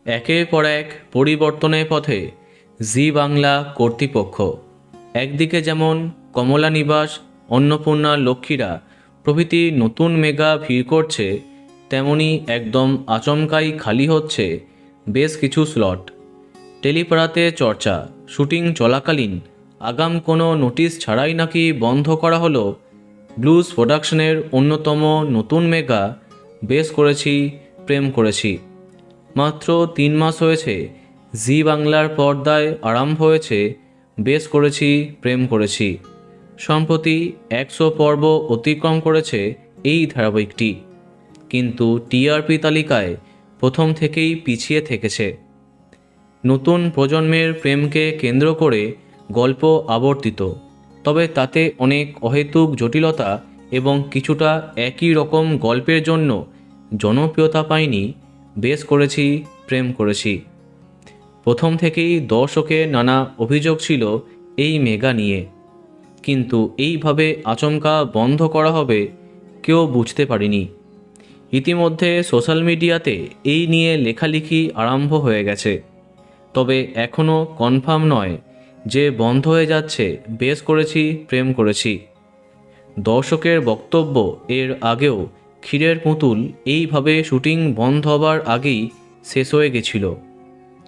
একের পর এক পরিবর্তনের পথে জি বাংলা কর্তৃপক্ষ। একদিকে যেমন কমলা নিবাস, অন্নপূর্ণা, লক্ষ্মীরা প্রভৃতি নতুন মেগা ভিড় করছে, তেমনি একদম আচমকাই খালি হচ্ছে বেশ কিছু স্লট। টেলিপাড়াতে চর্চা, শুটিং চলাকালীন আগাম কোনো নোটিশ ছাড়াই নাকি বন্ধ করা হলো ব্লুজ প্রোডাকশনের অন্যতম নতুন মেগা বেশ করেছি প্রেম করেছি। মাত্র 3 মাস হয়েছে জি বাংলার পর্দায় আরম্ভ হয়েছে বেশ করেছি প্রেম করেছি। সম্প্রতি 100 পর্ব অতিক্রম করেছে এই ধারাবাহিকটি, কিন্তু টিআরপি তালিকায় প্রথম থেকেই পিছিয়ে থেকেছে। নতুন প্রজন্মের প্রেমকে কেন্দ্র করে গল্প আবর্তিত, তবে তাতে অনেক অহেতুক জটিলতা এবং কিছুটা একই রকম গল্পের জন্য জনপ্রিয়তা পায়নি বেশ করেছি প্রেম করেছি। প্রথম থেকেই দর্শকের নানা অভিযোগ ছিল এই মেগা নিয়ে, কিন্তু এইভাবে আচমকা বন্ধ করা হবে কেউ বুঝতে পারেনি। ইতিমধ্যে সোশ্যাল মিডিয়াতে এই নিয়ে লেখালেখি আরম্ভ হয়ে গেছে, তবে এখনও কনফার্ম নয় যে বন্ধ হয়ে যাচ্ছে বেশ করেছি প্রেম করেছি। দর্শকের বক্তব্য এর আগেও ক্ষীরের পুতুল এইভাবে শুটিং বন্ধ হবার আগেই শেষ হয়ে গেছিল,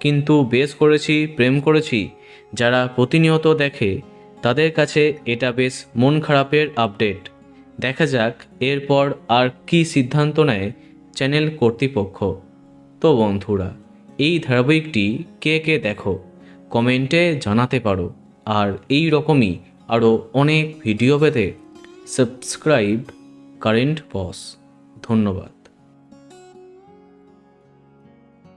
কিন্তু বেশ করেছি প্রেম করেছি যারা প্রতিনিয়ত দেখে তাদের কাছে এটা বেশ মন খারাপের আপডেট। দেখা যাক এরপর আর কি সিদ্ধান্ত নেয় চ্যানেল কর্তৃপক্ষ। তো বন্ধুরা, এই ধারাবাহিকটি কে কে দেখো কমেন্টে জানাতে পারো, আর এই রকমই আরও অনেক ভিডিও পেতে সাবস্ক্রাইব কারেন্ট বস। ধন্যবাদ।